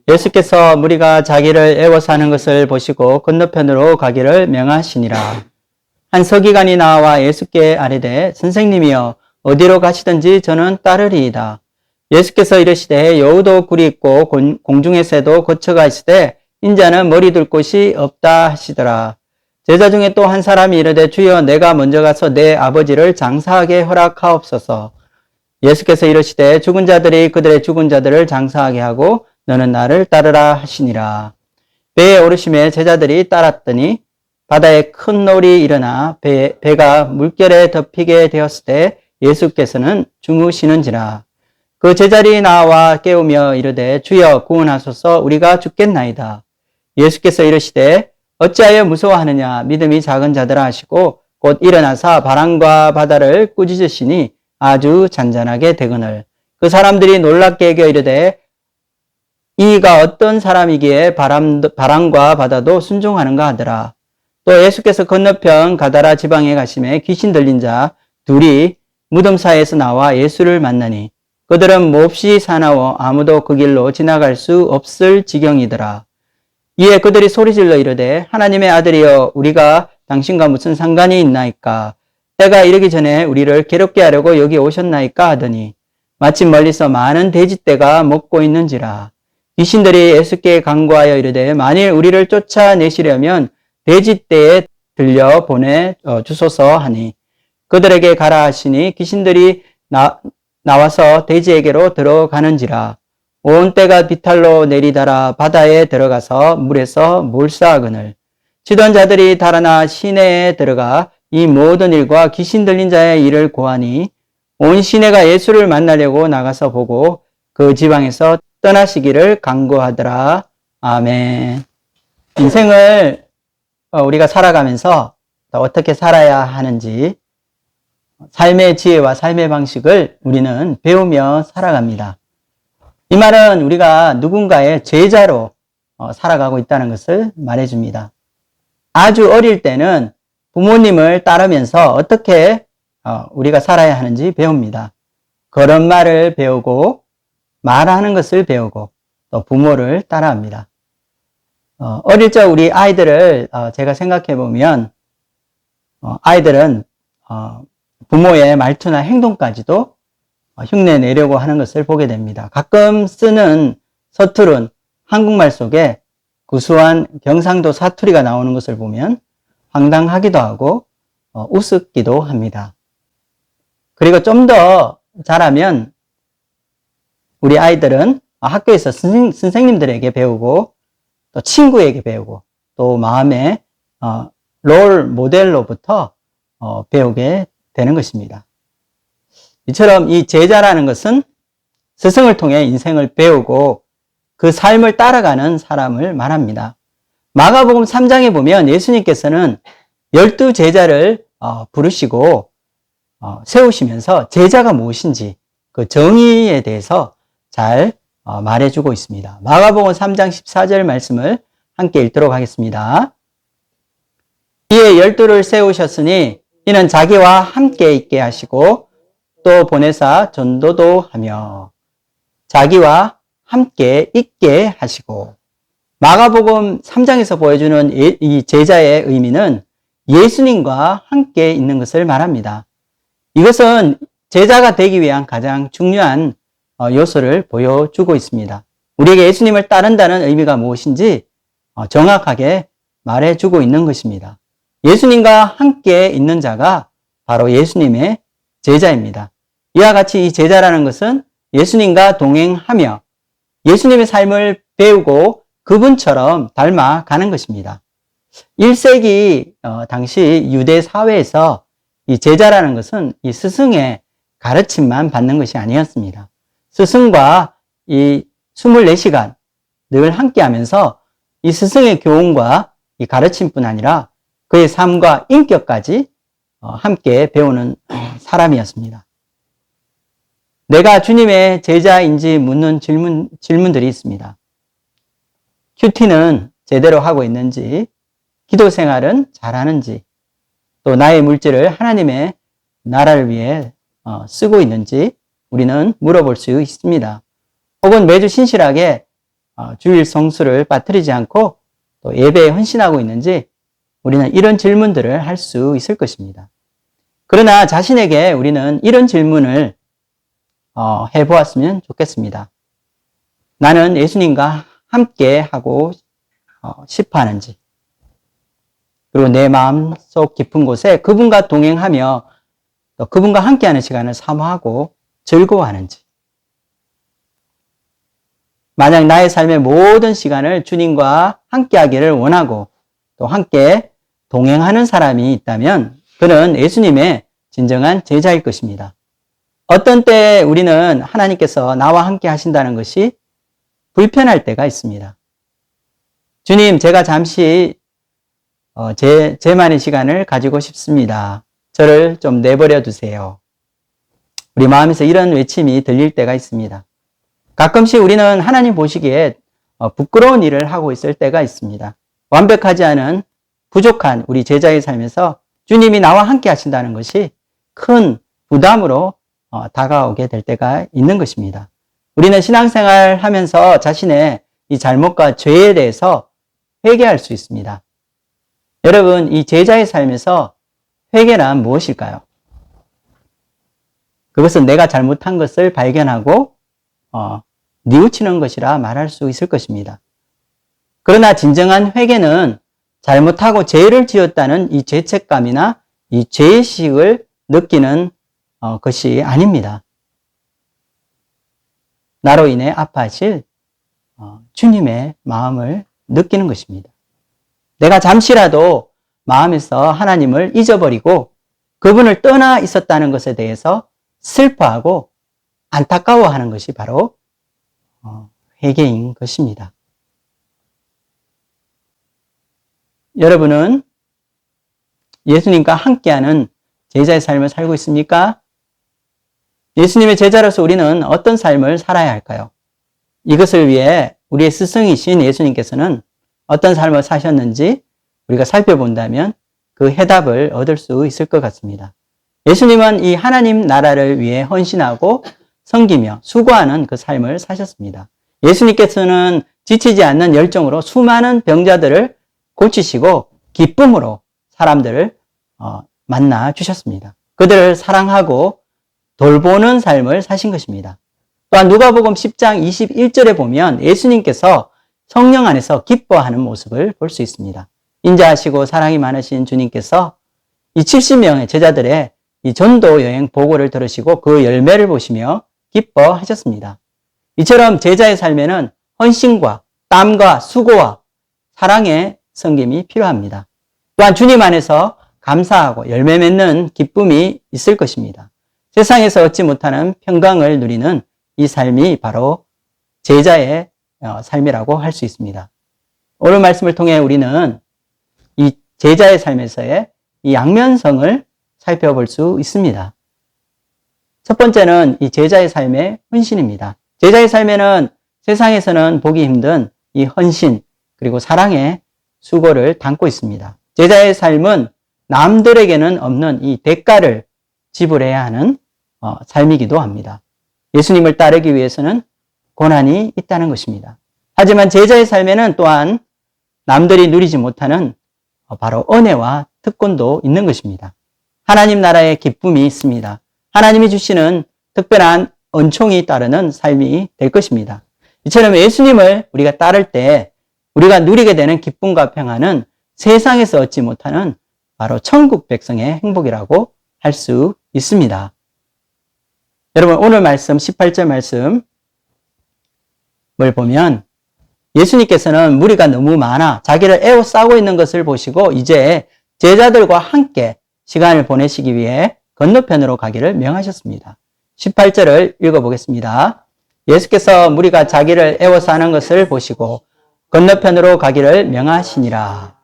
예수께서 무리가 자기를 애워 사는 것을 보시고 건너편으로 가기를 명하시니라. 한 서기관이 나와 예수께 아뢰되 선생님이여 어디로 가시든지 저는 따르리이다. 예수께서 이르시되 여우도 굴이 있고 공중의 새도 거처가 있으되 인자는 머리 둘 곳이 없다 하시더라. 제자 중에 또 한 사람이 이르되 주여 내가 먼저 가서 내 아버지를 장사하게 허락하옵소서. 예수께서 이르시되 죽은 자들이 그들의 죽은 자들을 장사하게 하고 너는 나를 따르라 하시니라. 배에 오르심에 제자들이 따랐더니 바다에 큰 놀이 일어나 배가 물결에 덮이게 되었을 때 예수께서는 주무시는지라. 그 제자들이 나와 깨우며 이르되 주여 구원하소서 우리가 죽겠나이다. 예수께서 이르시되 어찌하여 무서워하느냐 믿음이 작은 자들아 하시고 곧 일어나사 바람과 바다를 꾸짖으시니 아주 잔잔하게 되거늘. 그 사람들이 놀랍게 여겨 이르되 이가 어떤 사람이기에 바람과 바다도 순종하는가 하더라. 또 예수께서 건너편 가다라 지방에 가심에 귀신 들린 자 둘이 무덤 사이에서 나와 예수를 만나니 그들은 몹시 사나워 아무도 그 길로 지나갈 수 없을 지경이더라. 이에 그들이 소리질러 이르되 하나님의 아들이여 우리가 당신과 무슨 상관이 있나이까? 때가 이르기 전에 우리를 괴롭게 하려고 여기 오셨나이까 하더니 마침 멀리서 많은 돼지떼가 먹고 있는지라. 귀신들이 예수께 간구하여 이르되 만일 우리를 쫓아내시려면 돼지떼에 들려 보내 주소서 하니 그들에게 가라 하시니 귀신들이 나와서 돼지에게로 들어가는지라. 온 떼가 비탈로 내리달아 바다에 들어가서 물에서 몰사하거늘. 치던 자들이 달아나 시내에 들어가 이 모든 일과 귀신 들린 자의 일을 고하니 온 시내가 예수를 만나려고 나가서 보고 그 지방에서 떠나시기를 간구하더라. 아멘. 인생을 우리가 살아가면서 어떻게 살아야 하는지 삶의 지혜와 삶의 방식을 우리는 배우며 살아갑니다. 이 말은 우리가 누군가의 제자로 살아가고 있다는 것을 말해줍니다. 아주 어릴 때는 부모님을 따르면서 어떻게 우리가 살아야 하는지 배웁니다. 걸음마를 배우고 말하는 것을 배우고 또 부모를 따라합니다. 어릴 적 우리 아이들을 제가 생각해 보면 아이들은 부모의 말투나 행동까지도 흉내 내려고 하는 것을 보게 됩니다. 가끔 쓰는 서투른 한국말 속에 구수한 경상도 사투리가 나오는 것을 보면 황당하기도 하고 우습기도 합니다. 그리고 좀 더 자라면 우리 아이들은 학교에서 선생님들에게 배우고 또 친구에게 배우고 또 마음의 롤 모델로부터 배우게 되는 것입니다. 이처럼 이 제자라는 것은 스승을 통해 인생을 배우고 그 삶을 따라가는 사람을 말합니다. 마가복음 3장에 보면 예수님께서는 12제자를 부르시고 세우시면서 제자가 무엇인지 그 정의에 대해서 잘 말해주고 있습니다. 마가복음 3장 14절 말씀을 함께 읽도록 하겠습니다. 이에 12를 세우셨으니 이는 자기와 함께 있게 하시고 또 보내사 전도도 하며 자기와 함께 있게 하시고. 마가복음 3장에서 보여주는 이 제자의 의미는 예수님과 함께 있는 것을 말합니다. 이것은 제자가 되기 위한 가장 중요한 요소를 보여주고 있습니다. 우리에게 예수님을 따른다는 의미가 무엇인지 정확하게 말해주고 있는 것입니다. 예수님과 함께 있는 자가 바로 예수님의 제자입니다. 이와 같이 이 제자라는 것은 예수님과 동행하며 예수님의 삶을 배우고 그분처럼 닮아가는 것입니다. 1세기 당시 유대 사회에서 이 제자라는 것은 이 스승의 가르침만 받는 것이 아니었습니다. 스승과 이 24시간 늘 함께 하면서 이 스승의 교훈과 이 가르침뿐 아니라 그의 삶과 인격까지 함께 배우는 사람이었습니다. 내가 주님의 제자인지 묻는 질문들이 있습니다. 큐티는 제대로 하고 있는지, 기도 생활은 잘하는지, 또 나의 물질을 하나님의 나라를 위해 쓰고 있는지 우리는 물어볼 수 있습니다. 혹은 매주 신실하게 주일 성수를 빠뜨리지 않고 또 예배에 헌신하고 있는지 우리는 이런 질문들을 할 수 있을 것입니다. 그러나 자신에게 우리는 이런 질문을 해보았으면 좋겠습니다. 나는 예수님과 함께 하고 싶어 하는지, 그리고 내 마음속 깊은 곳에 그분과 동행하며 또 그분과 함께하는 시간을 사모하고 즐거워하는지, 만약 나의 삶의 모든 시간을 주님과 함께하기를 원하고 또 함께 동행하는 사람이 있다면 그는 예수님의 진정한 제자일 것입니다. 어떤 때 우리는 하나님께서 나와 함께 하신다는 것이 불편할 때가 있습니다. 주님, 제가 잠시 제만의 시간을 가지고 싶습니다. 저를 좀 내버려 두세요. 우리 마음에서 이런 외침이 들릴 때가 있습니다. 가끔씩 우리는 하나님 보시기에 부끄러운 일을 하고 있을 때가 있습니다. 완벽하지 않은 부족한 우리 제자의 삶에서 주님이 나와 함께 하신다는 것이 큰 부담으로 다가오게 될 때가 있는 것입니다. 우리는 신앙생활 하면서 자신의 이 잘못과 죄에 대해서 회개할 수 있습니다. 여러분, 이 제자의 삶에서 회개란 무엇일까요? 그것은 내가 잘못한 것을 발견하고 뉘우치는 것이라 말할 수 있을 것입니다. 그러나 진정한 회개는 잘못하고 죄를 지었다는 이 죄책감이나 이 죄의식을 느끼는 것이 아닙니다. 나로 인해 아파하실 주님의 마음을 느끼는 것입니다. 내가 잠시라도 마음에서 하나님을 잊어버리고 그분을 떠나 있었다는 것에 대해서 슬퍼하고 안타까워하는 것이 바로 회개인 것입니다. 여러분은 예수님과 함께하는 제자의 삶을 살고 있습니까? 예수님의 제자로서 우리는 어떤 삶을 살아야 할까요? 이것을 위해 우리의 스승이신 예수님께서는 어떤 삶을 사셨는지 우리가 살펴본다면 그 해답을 얻을 수 있을 것 같습니다. 예수님은 이 하나님 나라를 위해 헌신하고 섬기며 수고하는 그 삶을 사셨습니다. 예수님께서는 지치지 않는 열정으로 수많은 병자들을 고치시고 기쁨으로 사람들을 만나 주셨습니다. 그들을 사랑하고 돌보는 삶을 사신 것입니다. 또한 누가복음 10장 21절에 보면 예수님께서 성령 안에서 기뻐하는 모습을 볼 수 있습니다. 인자하시고 사랑이 많으신 주님께서 이 70명의 제자들의 이 전도 여행 보고를 들으시고 그 열매를 보시며 기뻐하셨습니다. 이처럼 제자의 삶에는 헌신과 땀과 수고와 사랑의 섬김이 필요합니다. 또한 주님 안에서 감사하고 열매 맺는 기쁨이 있을 것입니다. 세상에서 얻지 못하는 평강을 누리는 이 삶이 바로 제자의 삶이라고 할 수 있습니다. 오늘 말씀을 통해 우리는 이 제자의 삶에서의 이 양면성을 살펴볼 수 있습니다. 첫 번째는 이 제자의 삶의 헌신입니다. 제자의 삶에는 세상에서는 보기 힘든 이 헌신 그리고 사랑의 수고를 담고 있습니다. 제자의 삶은 남들에게는 없는 이 대가를 지불해야 하는 삶이기도 합니다. 예수님을 따르기 위해서는 고난이 있다는 것입니다. 하지만 제자의 삶에는 또한 남들이 누리지 못하는 바로 은혜와 특권도 있는 것입니다. 하나님 나라의 기쁨이 있습니다. 하나님이 주시는 특별한 은총이 따르는 삶이 될 것입니다. 이처럼 예수님을 우리가 따를 때 우리가 누리게 되는 기쁨과 평안은 세상에서 얻지 못하는 바로 천국 백성의 행복이라고 할 수 있습니다. 여러분, 오늘 말씀 18절 말씀을 보면 예수님께서는 무리가 너무 많아 자기를 에워싸고 있는 것을 보시고 이제 제자들과 함께 시간을 보내시기 위해 건너편으로 가기를 명하셨습니다. 18절을 읽어보겠습니다. 예수께서 무리가 자기를 에워싸는 것을 보시고 건너편으로 가기를 명하시니라.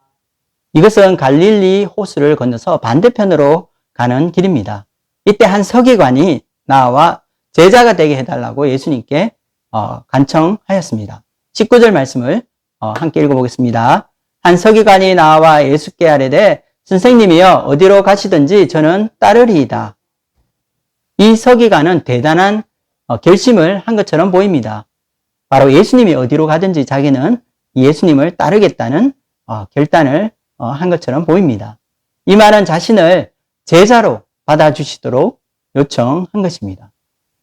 이것은 갈릴리 호수를 건너서 반대편으로 가는 길입니다. 이때 한 서기관이 나와 제자가 되게 해달라고 예수님께 간청하였습니다. 19절 말씀을 함께 읽어보겠습니다. 한 서기관이 나와 예수께 아뢰되 선생님이여 어디로 가시든지 저는 따르리이다. 이 서기관은 대단한 결심을 한 것처럼 보입니다. 바로 예수님이 어디로 가든지 자기는 예수님을 따르겠다는 결단을 한 것처럼 보입니다. 이 말은 자신을 제자로 받아주시도록 요청한 것입니다.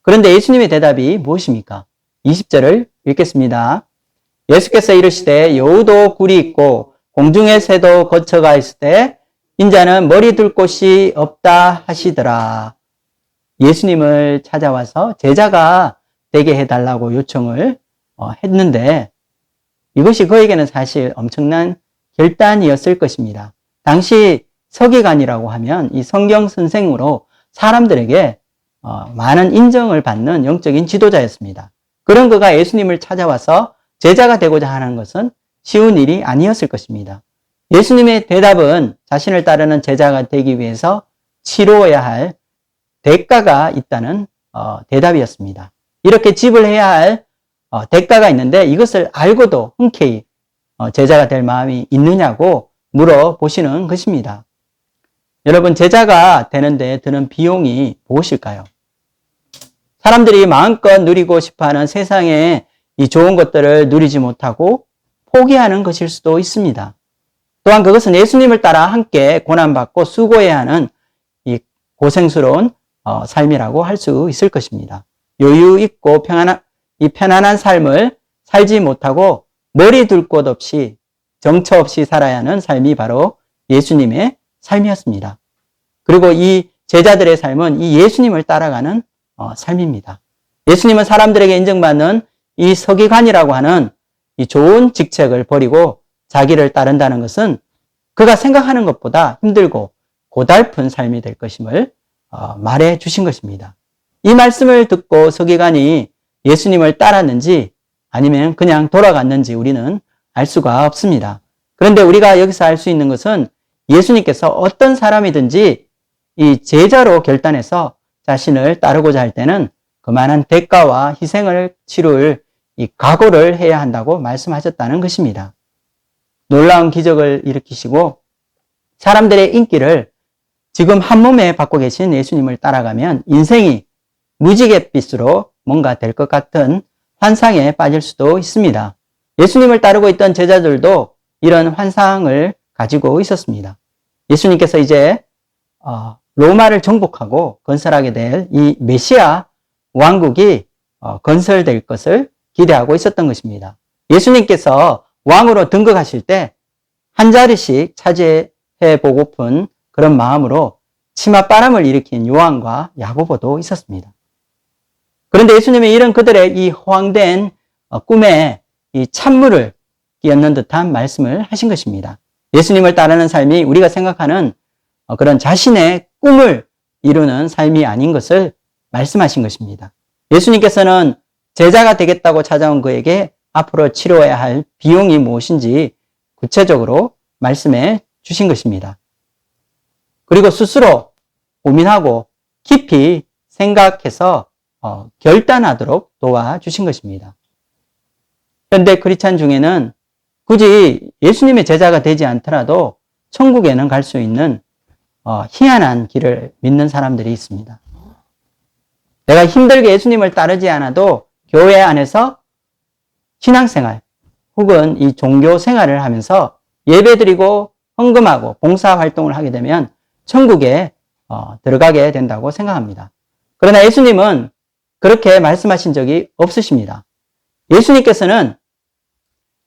그런데 예수님의 대답이 무엇입니까? 20절을 읽겠습니다. 예수께서 이르시되 여우도 굴이 있고 공중의 새도 거처가 있을 때 인자는 머리 둘 곳이 없다 하시더라. 예수님을 찾아와서 제자가 되게 해달라고 요청을 했는데 이것이 그에게는 사실 엄청난 결단이었을 것입니다. 당시 서기관이라고 하면 이 성경 선생으로 사람들에게 많은 인정을 받는 영적인 지도자였습니다. 그런 그가 예수님을 찾아와서 제자가 되고자 하는 것은 쉬운 일이 아니었을 것입니다. 예수님의 대답은 자신을 따르는 제자가 되기 위해서 치러야 할 대가가 있다는 대답이었습니다. 이렇게 지불해야 할 대가가 있는데 이것을 알고도 흔쾌히 제자가 될 마음이 있느냐고 물어보시는 것입니다. 여러분, 제자가 되는데 드는 비용이 무엇일까요? 사람들이 마음껏 누리고 싶어하는 세상의 이 좋은 것들을 누리지 못하고 포기하는 것일 수도 있습니다. 또한 그것은 예수님을 따라 함께 고난받고 수고해야 하는 이 고생스러운 삶이라고 할 수 있을 것입니다. 여유 있고 편안한 삶을 살지 못하고 머리 둘 곳 없이 정처 없이 살아야 하는 삶이 바로 예수님의 삶이었습니다. 그리고 이 제자들의 삶은 이 예수님을 따라가는 삶입니다. 예수님은 사람들에게 인정받는 이 서기관이라고 하는 이 좋은 직책을 버리고 자기를 따른다는 것은 그가 생각하는 것보다 힘들고 고달픈 삶이 될 것임을 말해 주신 것입니다. 이 말씀을 듣고 서기관이 예수님을 따랐는지 아니면 그냥 돌아갔는지 우리는 알 수가 없습니다. 그런데 우리가 여기서 알 수 있는 것은 예수님께서 어떤 사람이든지 이 제자로 결단해서 자신을 따르고자 할 때는 그만한 대가와 희생을 치룰 이 각오를 해야 한다고 말씀하셨다는 것입니다. 놀라운 기적을 일으키시고 사람들의 인기를 지금 한 몸에 받고 계신 예수님을 따라가면 인생이 무지갯빛으로 뭔가 될 것 같은 환상에 빠질 수도 있습니다. 예수님을 따르고 있던 제자들도 이런 환상을 가지고 있었습니다. 예수님께서 이제 로마를 정복하고 건설하게 될 이 메시아 왕국이 건설될 것을 기대하고 있었던 것입니다. 예수님께서 왕으로 등극하실 때 한 자리씩 차지해 보고픈 그런 마음으로 치맛바람을 일으킨 요한과 야고보도 있었습니다. 그런데 예수님의 이런 그들의 이 허황된 꿈에 이 찬물을 끼얹는 듯한 말씀을 하신 것입니다. 예수님을 따르는 삶이 우리가 생각하는 그런 자신의 꿈을 이루는 삶이 아닌 것을 말씀하신 것입니다. 예수님께서는 제자가 되겠다고 찾아온 그에게 앞으로 치러야 할 비용이 무엇인지 구체적으로 말씀해 주신 것입니다. 그리고 스스로 고민하고 깊이 생각해서 결단하도록 도와주신 것입니다. 현대 크리스찬 중에는 굳이 예수님의 제자가 되지 않더라도 천국에는 갈 수 있는 희한한 길을 믿는 사람들이 있습니다. 내가 힘들게 예수님을 따르지 않아도 교회 안에서 신앙생활 혹은 이 종교 생활을 하면서 예배드리고 헌금하고 봉사활동을 하게 되면 천국에 들어가게 된다고 생각합니다. 그러나 예수님은 그렇게 말씀하신 적이 없으십니다. 예수님께서는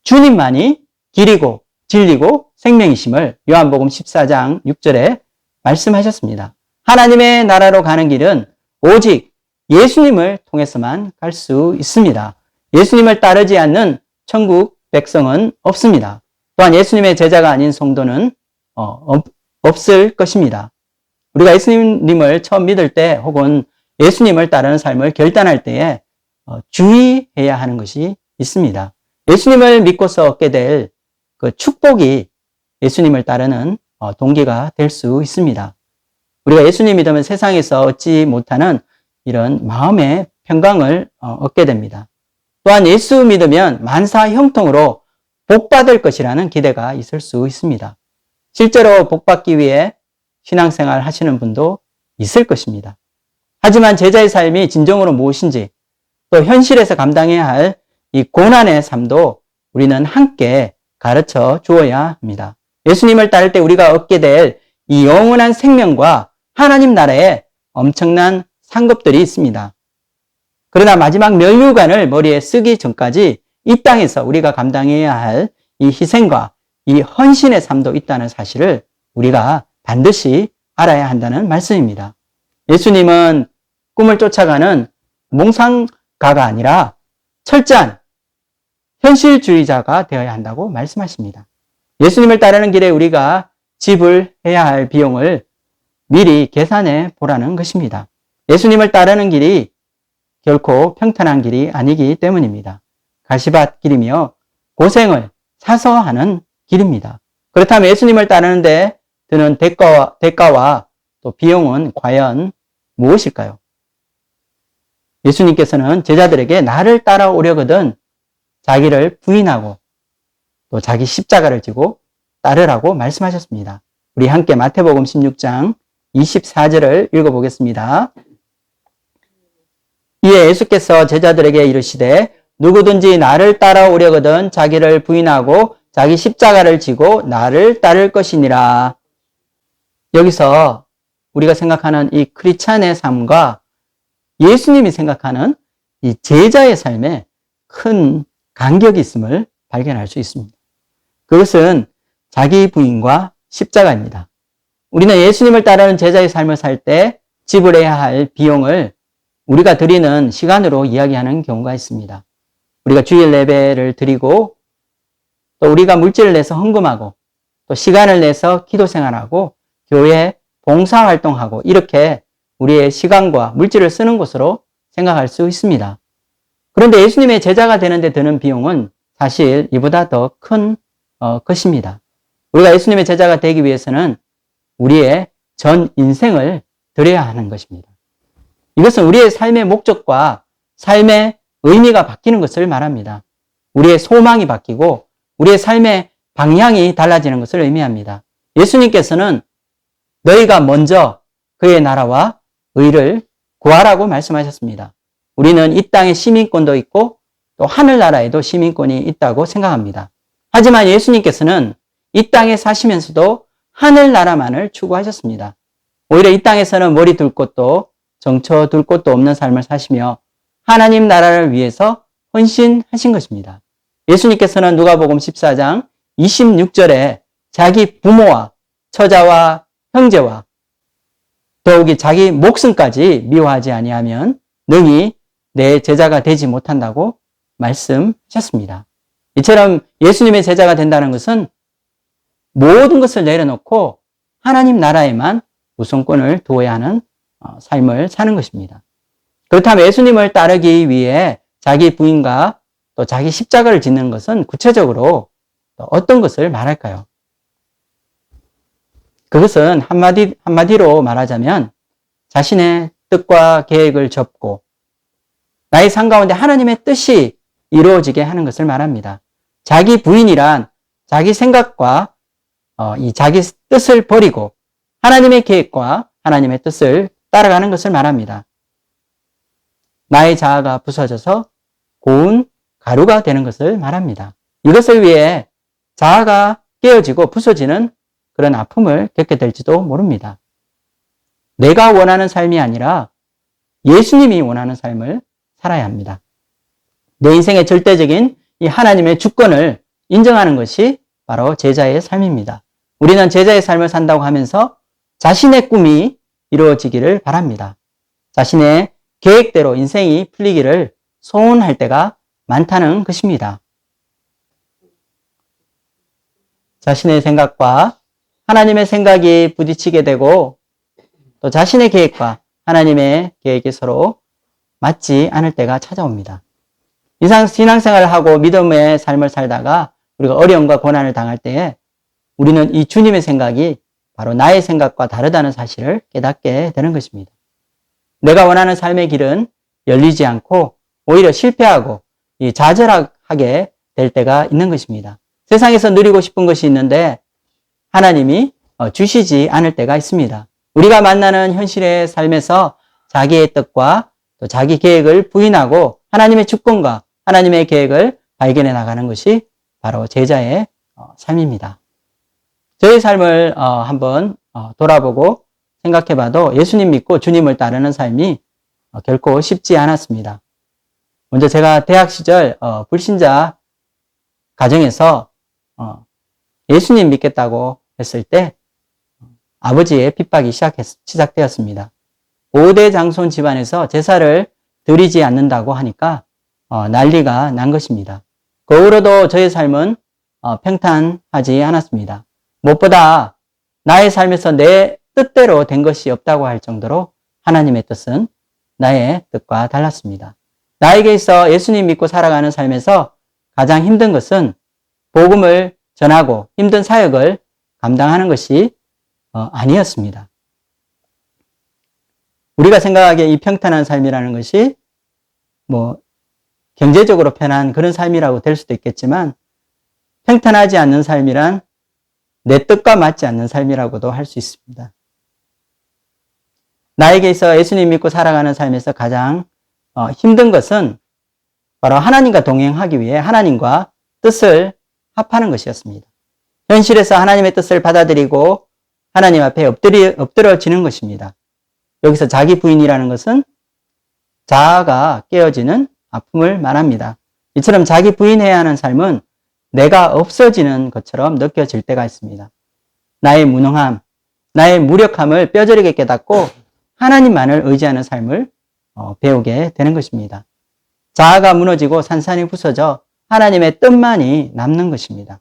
주님만이 길이고 진리고 생명이심을 요한복음 14장 6절에 말씀하셨습니다. 하나님의 나라로 가는 길은 오직 예수님을 통해서만 갈 수 있습니다. 예수님을 따르지 않는 천국 백성은 없습니다. 또한 예수님의 제자가 아닌 성도는 없을 것입니다. 우리가 예수님을 처음 믿을 때 혹은 예수님을 따르는 삶을 결단할 때에 주의해야 하는 것이 있습니다. 예수님을 믿고서 얻게 될 그 축복이 예수님을 따르는 동기가 될 수 있습니다. 우리가 예수님 믿으면 세상에서 얻지 못하는 이런 마음의 평강을 얻게 됩니다. 또한 예수 믿으면 만사 형통으로 복받을 것이라는 기대가 있을 수 있습니다. 실제로 복받기 위해 신앙생활 하시는 분도 있을 것입니다. 하지만 제자의 삶이 진정으로 무엇인지 또 현실에서 감당해야 할 이 고난의 삶도 우리는 함께 가르쳐 주어야 합니다. 예수님을 따를 때 우리가 얻게 될 이 영원한 생명과 하나님 나라에 엄청난 상급들이 있습니다. 그러나 마지막 멸류관을 머리에 쓰기 전까지 이 땅에서 우리가 감당해야 할 이 희생과 이 헌신의 삶도 있다는 사실을 우리가 반드시 알아야 한다는 말씀입니다. 예수님은 꿈을 쫓아가는 몽상가가 아니라 철저한 현실주의자가 되어야 한다고 말씀하십니다. 예수님을 따르는 길에 우리가 지불해야 할 비용을 미리 계산해 보라는 것입니다. 예수님을 따르는 길이 결코 평탄한 길이 아니기 때문입니다. 가시밭 길이며 고생을 사서 하는 길입니다. 그렇다면 예수님을 따르는데 드는 대가와 또 비용은 과연 무엇일까요? 예수님께서는 제자들에게 나를 따라오려거든 자기를 부인하고 또 자기 십자가를 지고 따르라고 말씀하셨습니다. 우리 함께 마태복음 16장 24절을 읽어보겠습니다. 이에 예수께서 제자들에게 이르시되 누구든지 나를 따라오려거든 자기를 부인하고 자기 십자가를 지고 나를 따를 것이니라. 여기서 우리가 생각하는 이 크리스찬의 삶과 예수님이 생각하는 이 제자의 삶에 큰 간격이 있음을 발견할 수 있습니다. 그것은 자기 부인과 십자가입니다. 우리는 예수님을 따르는 제자의 삶을 살 때 지불해야 할 비용을 우리가 드리는 시간으로 이야기하는 경우가 있습니다. 우리가 주일 예배를 드리고 또 우리가 물질을 내서 헌금하고 또 시간을 내서 기도 생활하고 교회 봉사활동하고 이렇게 우리의 시간과 물질을 쓰는 것으로 생각할 수 있습니다. 그런데 예수님의 제자가 되는데 드는 비용은 사실 이보다 더 큰 것입니다. 우리가 예수님의 제자가 되기 위해서는 우리의 전 인생을 드려야 하는 것입니다. 이것은 우리의 삶의 목적과 삶의 의미가 바뀌는 것을 말합니다. 우리의 소망이 바뀌고 우리의 삶의 방향이 달라지는 것을 의미합니다. 예수님께서는 너희가 먼저 그의 나라와 의를 구하라고 말씀하셨습니다. 우리는 이 땅에 시민권도 있고 또 하늘나라에도 시민권이 있다고 생각합니다. 하지만 예수님께서는 이 땅에 사시면서도 하늘나라만을 추구하셨습니다. 오히려 이 땅에서는 머리 둘 곳도 정처 둘 곳도 없는 삶을 사시며 하나님 나라를 위해서 헌신하신 것입니다. 예수님께서는 누가복음 14장 26절에 자기 부모와 처자와 형제와 더욱이 자기 목숨까지 미워하지 아니하면 능히 내 제자가 되지 못한다고 말씀하셨습니다. 이처럼 예수님의 제자가 된다는 것은 모든 것을 내려놓고 하나님 나라에만 우선권을 두어야 하는 삶을 사는 것입니다. 그렇다면 예수님을 따르기 위해 자기 부인과 또 자기 십자가를 짓는 것은 구체적으로 어떤 것을 말할까요? 그것은 한마디로 말하자면 자신의 뜻과 계획을 접고 나의 삶 가운데 하나님의 뜻이 이루어지게 하는 것을 말합니다. 자기 부인이란 자기 생각과 이 자기 뜻을 버리고 하나님의 계획과 하나님의 뜻을 따라가는 것을 말합니다. 나의 자아가 부서져서 고운 가루가 되는 것을 말합니다. 이것을 위해 자아가 깨어지고 부서지는 그런 아픔을 겪게 될지도 모릅니다. 내가 원하는 삶이 아니라 예수님이 원하는 삶을 살아야 합니다. 내 인생의 절대적인 이 하나님의 주권을 인정하는 것이 바로 제자의 삶입니다. 우리는 제자의 삶을 산다고 하면서 자신의 꿈이 이루어지기를 바랍니다. 자신의 계획대로 인생이 풀리기를 소원할 때가 많다는 것입니다. 자신의 생각과 하나님의 생각이 부딪히게 되고 또 자신의 계획과 하나님의 계획이 서로 맞지 않을 때가 찾아옵니다. 신앙생활을 하고 믿음의 삶을 살다가 우리가 어려움과 고난을 당할 때에 우리는 이 주님의 생각이 바로 나의 생각과 다르다는 사실을 깨닫게 되는 것입니다. 내가 원하는 삶의 길은 열리지 않고 오히려 실패하고 좌절하게 될 때가 있는 것입니다. 세상에서 누리고 싶은 것이 있는데 하나님이 주시지 않을 때가 있습니다. 우리가 만나는 현실의 삶에서 자기의 뜻과 또 자기 계획을 부인하고 하나님의 주권과 하나님의 계획을 발견해 나가는 것이 바로 제자의 삶입니다. 저의 삶을 한번 돌아보고 생각해 봐도 예수님 믿고 주님을 따르는 삶이 결코 쉽지 않았습니다. 먼저 제가 대학 시절 불신자 가정에서 예수님 믿겠다고 했을 때 아버지의 핍박이 시작되었습니다. 5대 장손 집안에서 제사를 드리지 않는다고 하니까 난리가 난 것입니다. 그 후로도 저의 삶은 평탄하지 않았습니다. 무엇보다 나의 삶에서 내 뜻대로 된 것이 없다고 할 정도로 하나님의 뜻은 나의 뜻과 달랐습니다. 나에게 있어 예수님 믿고 살아가는 삶에서 가장 힘든 것은 복음을 전하고 힘든 사역을 감당하는 것이 아니었습니다. 우리가 생각하기에 이 평탄한 삶이라는 것이 경제적으로 편한 그런 삶이라고 될 수도 있겠지만 평탄하지 않는 삶이란 내 뜻과 맞지 않는 삶이라고도 할 수 있습니다. 나에게 있어 예수님 믿고 살아가는 삶에서 가장 힘든 것은 바로 하나님과 동행하기 위해 하나님과 뜻을 합하는 것이었습니다. 현실에서 하나님의 뜻을 받아들이고 하나님 앞에 엎드려지는 것입니다. 여기서 자기 부인이라는 것은 자아가 깨어지는 아픔을 말합니다. 이처럼 자기 부인해야 하는 삶은 내가 없어지는 것처럼 느껴질 때가 있습니다. 나의 무능함, 나의 무력함을 뼈저리게 깨닫고 하나님만을 의지하는 삶을 배우게 되는 것입니다. 자아가 무너지고 산산이 부서져 하나님의 뜻만이 남는 것입니다.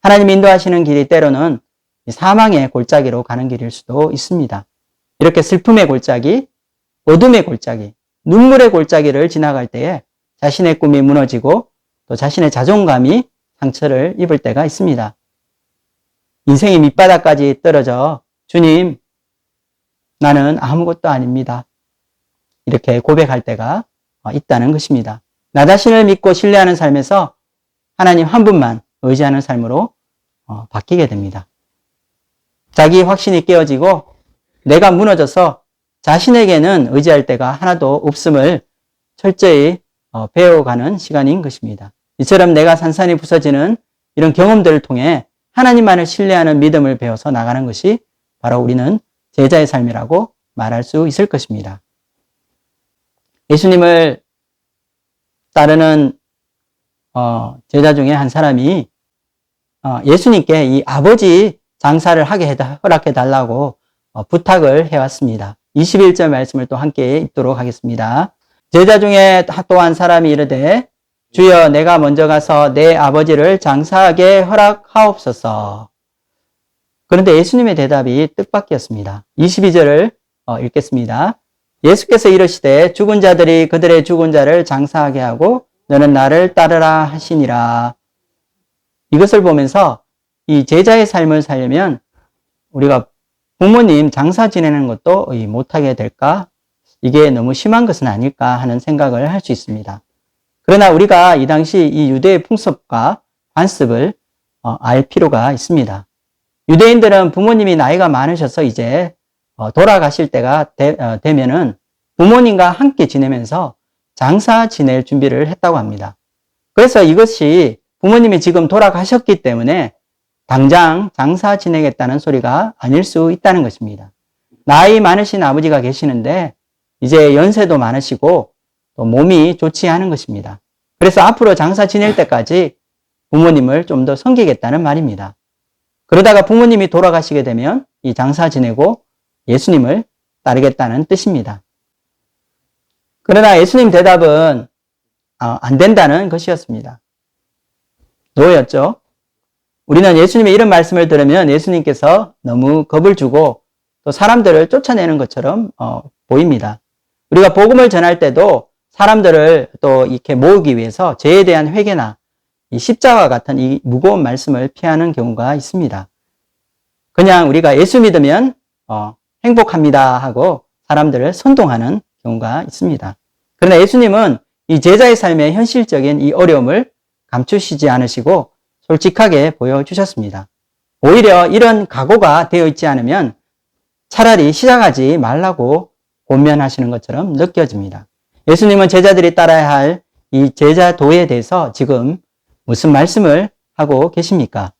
하나님이 인도하시는 길이 때로는 사망의 골짜기로 가는 길일 수도 있습니다. 이렇게 슬픔의 골짜기, 어둠의 골짜기, 눈물의 골짜기를 지나갈 때에 자신의 꿈이 무너지고 또 자신의 자존감이 상처를 입을 때가 있습니다. 인생의 밑바닥까지 떨어져 주님, 나는 아무것도 아닙니다. 이렇게 고백할 때가 있다는 것입니다. 나 자신을 믿고 신뢰하는 삶에서 하나님 한 분만 의지하는 삶으로 바뀌게 됩니다. 자기 확신이 깨어지고 내가 무너져서 자신에게는 의지할 때가 하나도 없음을 철저히 배워가는 시간인 것입니다. 이처럼 내가 산산이 부서지는 이런 경험들을 통해 하나님만을 신뢰하는 믿음을 배워서 나가는 것이 바로 우리는 제자의 삶이라고 말할 수 있을 것입니다. 예수님을 따르는 제자 중에 한 사람이 예수님께 이 아버지 장사를 하게 허락해 달라고 부탁을 해왔습니다. 21절 말씀을 또 함께 읽도록 하겠습니다. 제자 중에 또 한 사람이 이르되 주여 내가 먼저 가서 내 아버지를 장사하게 허락하옵소서. 그런데 예수님의 대답이 뜻밖이었습니다. 22절을 읽겠습니다. 예수께서 이르시되 죽은 자들이 그들의 죽은 자를 장사하게 하고 너는 나를 따르라 하시니라. 이것을 보면서 이 제자의 삶을 살려면 우리가 부모님 장사 지내는 것도 못하게 될까? 이게 너무 심한 것은 아닐까 하는 생각을 할 수 있습니다. 그러나 우리가 이 당시 이 유대의 풍습과 관습을 알 필요가 있습니다. 유대인들은 부모님이 나이가 많으셔서 이제 돌아가실 때가 되면은 부모님과 함께 지내면서 장사 지낼 준비를 했다고 합니다. 그래서 이것이 부모님이 지금 돌아가셨기 때문에 당장 장사 지내겠다는 소리가 아닐 수 있다는 것입니다. 나이 많으신 아버지가 계시는데 이제 연세도 많으시고 또 몸이 좋지 않은 것입니다. 그래서 앞으로 장사 지낼 때까지 부모님을 좀 더 섬기겠다는 말입니다. 그러다가 부모님이 돌아가시게 되면 이 장사 지내고 예수님을 따르겠다는 뜻입니다. 그러나 예수님 대답은 안 된다는 것이었습니다. 노였죠. 우리는 예수님의 이런 말씀을 들으면 예수님께서 너무 겁을 주고 또 사람들을 쫓아내는 것처럼 보입니다. 우리가 복음을 전할 때도 사람들을 또 이렇게 모으기 위해서 죄에 대한 회개나 이 십자가 같은 이 무거운 말씀을 피하는 경우가 있습니다. 그냥 우리가 예수 믿으면 행복합니다 하고 사람들을 선동하는 경우가 있습니다. 그러나 예수님은 이 제자의 삶의 현실적인 이 어려움을 감추시지 않으시고 솔직하게 보여주셨습니다. 오히려 이런 각오가 되어 있지 않으면 차라리 시작하지 말라고 권면하시는 것처럼 느껴집니다. 예수님은 제자들이 따라야 할 이 제자도에 대해서 지금 무슨 말씀을 하고 계십니까?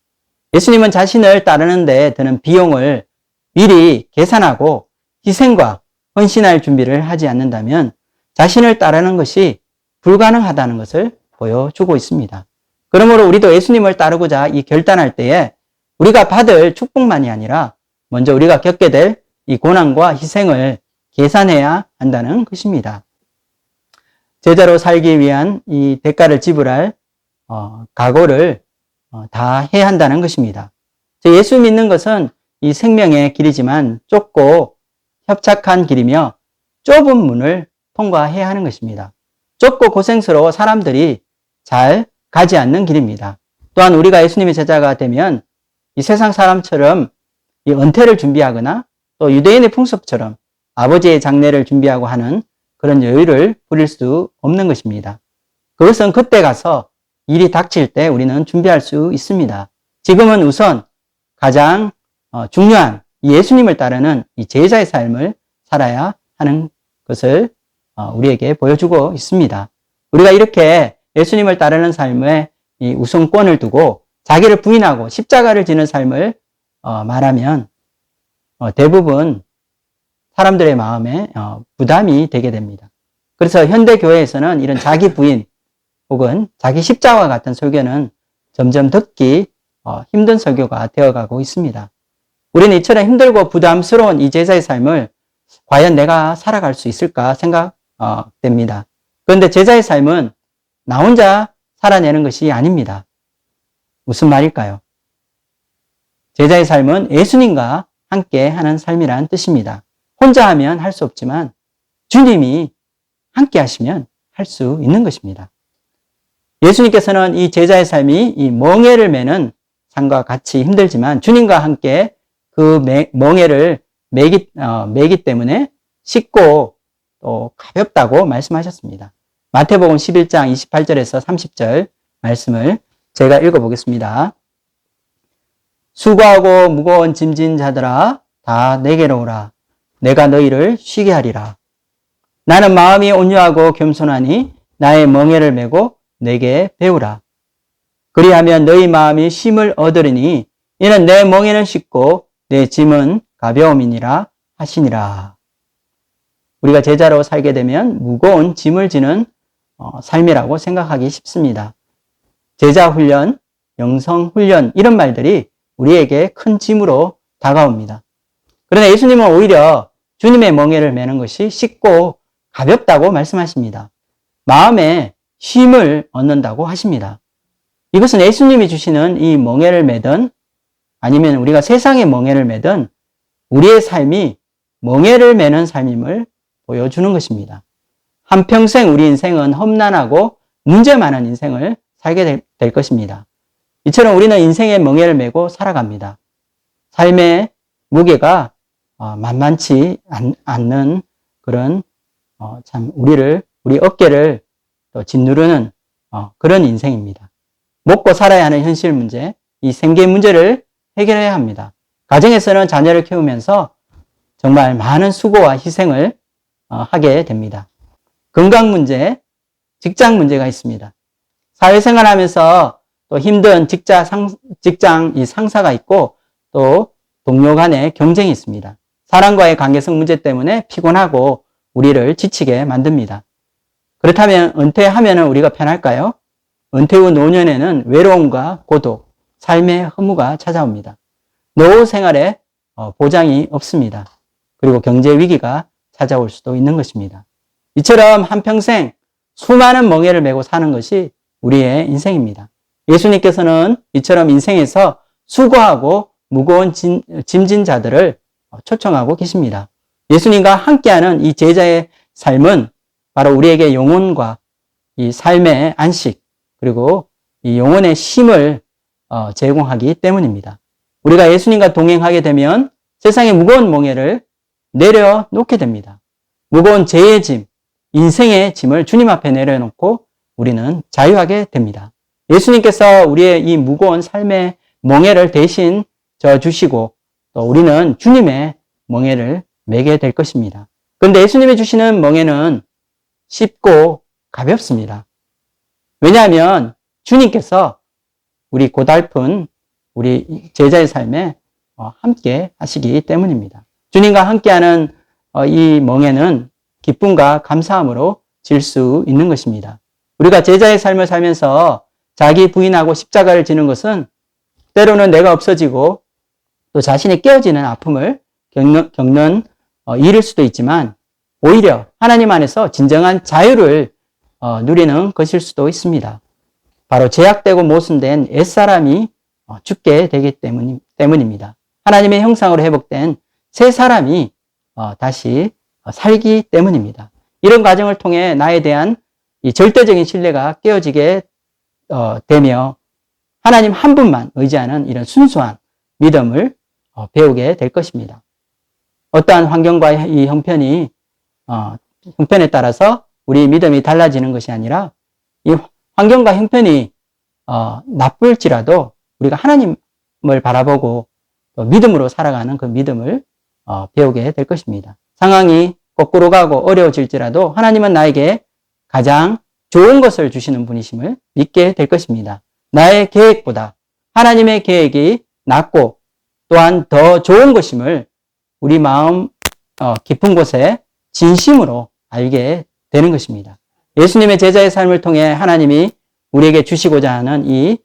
예수님은 자신을 따르는데 드는 비용을 미리 계산하고 희생과 헌신할 준비를 하지 않는다면 자신을 따르는 것이 불가능하다는 것을 보여주고 있습니다. 그러므로 우리도 예수님을 따르고자 이 결단할 때에 우리가 받을 축복만이 아니라 먼저 우리가 겪게 될 이 고난과 희생을 계산해야 한다는 것입니다. 제자로 살기 위한 이 대가를 지불할 각오를 다 해야 한다는 것입니다. 예수 믿는 것은 이 생명의 길이지만 좁고 협착한 길이며 좁은 문을 통과해야 하는 것입니다. 좁고 고생스러워 사람들이 잘 가지 않는 길입니다. 또한 우리가 예수님의 제자가 되면 이 세상 사람처럼 이 은퇴를 준비하거나 또 유대인의 풍습처럼 아버지의 장례를 준비하고 하는 그런 여유를 부릴 수 없는 것입니다. 그것은 그때 가서 일이 닥칠 때 우리는 준비할 수 있습니다. 지금은 우선 가장 중요한 예수님을 따르는 이 제자의 삶을 살아야 하는 것을 우리에게 보여주고 있습니다. 우리가 이렇게 예수님을 따르는 삶에 이 우선권을 두고 자기를 부인하고 십자가를 지는 삶을 말하면 대부분 사람들의 마음에 부담이 되게 됩니다. 그래서 현대 교회에서는 이런 자기 부인 혹은 자기 십자가와 같은 설교는 점점 듣기 힘든 설교가 되어가고 있습니다. 우리는 이처럼 힘들고 부담스러운 이 제자의 삶을 과연 내가 살아갈 수 있을까 생각됩니다. 그런데 제자의 삶은 나 혼자 살아내는 것이 아닙니다. 무슨 말일까요? 제자의 삶은 예수님과 함께 하는 삶이란 뜻입니다. 혼자 하면 할 수 없지만 주님이 함께 하시면 할 수 있는 것입니다. 예수님께서는 이 제자의 삶이 이 멍에를 매는 삶과 같이 힘들지만 주님과 함께 그 멍에를 매기 때문에 쉽고 또 가볍다고 말씀하셨습니다. 마태복음 11장 28절에서 30절 말씀을 제가 읽어보겠습니다. 수고하고 무거운 짐진 자들아 다 내게로 오라. 내가 너희를 쉬게 하리라. 나는 마음이 온유하고 겸손하니 나의 멍에를 메고 내게 배우라. 그리하면 너희 마음이 쉼을 얻으리니 이는 내 멍에는 쉽고 내 짐은 가벼움이니라 하시니라. 우리가 제자로 살게 되면 무거운 짐을 지는 삶이라고 생각하기 쉽습니다. 제자 훈련, 영성 훈련 이런 말들이 우리에게 큰 짐으로 다가옵니다. 그러나 예수님은 오히려 주님의 멍에를 메는 것이 쉽고 가볍다고 말씀하십니다. 마음에 쉼을 얻는다고 하십니다. 이것은 예수님이 주시는 이 멍에를 매든 아니면 우리가 세상의 멍에를 매든 우리의 삶이 멍에를 매는 삶임을 보여주는 것입니다. 한평생 우리 인생은 험난하고 문제 많은 인생을 살게 될 것입니다. 이처럼 우리는 인생의 멍에를 메고 살아갑니다. 삶의 무게가 만만치 않는 그런 참 우리 어깨를 또 짓누르는 그런 인생입니다. 먹고 살아야 하는 현실 문제, 이 생계 문제를 해결해야 합니다. 가정에서는 자녀를 키우면서 정말 많은 수고와 희생을 하게 됩니다. 건강 문제, 직장 문제가 있습니다. 사회생활 하면서 또 힘든 직장 이 상사가 있고 또 동료 간의 경쟁이 있습니다. 사람과의 관계성 문제 때문에 피곤하고 우리를 지치게 만듭니다. 그렇다면 은퇴하면 우리가 편할까요? 은퇴 후 노년에는 외로움과 고독, 삶의 허무가 찾아옵니다. 노후 생활에 보장이 없습니다. 그리고 경제 위기가 찾아올 수도 있는 것입니다. 이처럼 한평생 수많은 멍에를 메고 사는 것이 우리의 인생입니다. 예수님께서는 이처럼 인생에서 수고하고 무거운 짐진 자들을 초청하고 계십니다. 예수님과 함께하는 이 제자의 삶은 바로 우리에게 영혼과 이 삶의 안식 그리고 이 영혼의 쉼을 제공하기 때문입니다. 우리가 예수님과 동행하게 되면 세상의 무거운 멍에를 내려놓게 됩니다. 무거운 죄의 짐, 인생의 짐을 주님 앞에 내려놓고 우리는 자유하게 됩니다. 예수님께서 우리의 이 무거운 삶의 멍에를 대신 져주시고 또 우리는 주님의 멍에를 매게 될 것입니다. 그런데 예수님이 주시는 멍에는 쉽고 가볍습니다. 왜냐하면 주님께서 우리 고달픈 우리 제자의 삶에 함께 하시기 때문입니다. 주님과 함께하는 이 멍에는 기쁨과 감사함으로 질 수 있는 것입니다. 우리가 제자의 삶을 살면서 자기 부인하고 십자가를 지는 것은 때로는 내가 없어지고 또 자신이 깨어지는 아픔을 겪는 일일 수도 있지만 오히려 하나님 안에서 진정한 자유를 누리는 것일 수도 있습니다. 바로 제약되고 모순된 옛사람이 죽게 되기 때문입니다. 하나님의 형상으로 회복된 새 사람이 다시 살기 때문입니다. 이런 과정을 통해 나에 대한 이 절대적인 신뢰가 깨어지게 되며 하나님 한 분만 의지하는 이런 순수한 믿음을 배우게 될 것입니다. 어떠한 환경과 이 형편에 따라서 우리 믿음이 달라지는 것이 아니라 이 환경과 형편이 나쁠지라도 우리가 하나님을 바라보고 또 믿음으로 살아가는 그 믿음을 배우게 될 것입니다. 상황이 거꾸로 가고 어려워질지라도 하나님은 나에게 가장 좋은 것을 주시는 분이심을 믿게 될 것입니다. 나의 계획보다 하나님의 계획이 낫고 또한 더 좋은 것임을 우리 마음 깊은 곳에 진심으로 알게 되는 것입니다. 예수님의 제자의 삶을 통해 하나님이 우리에게 주시고자 하는 이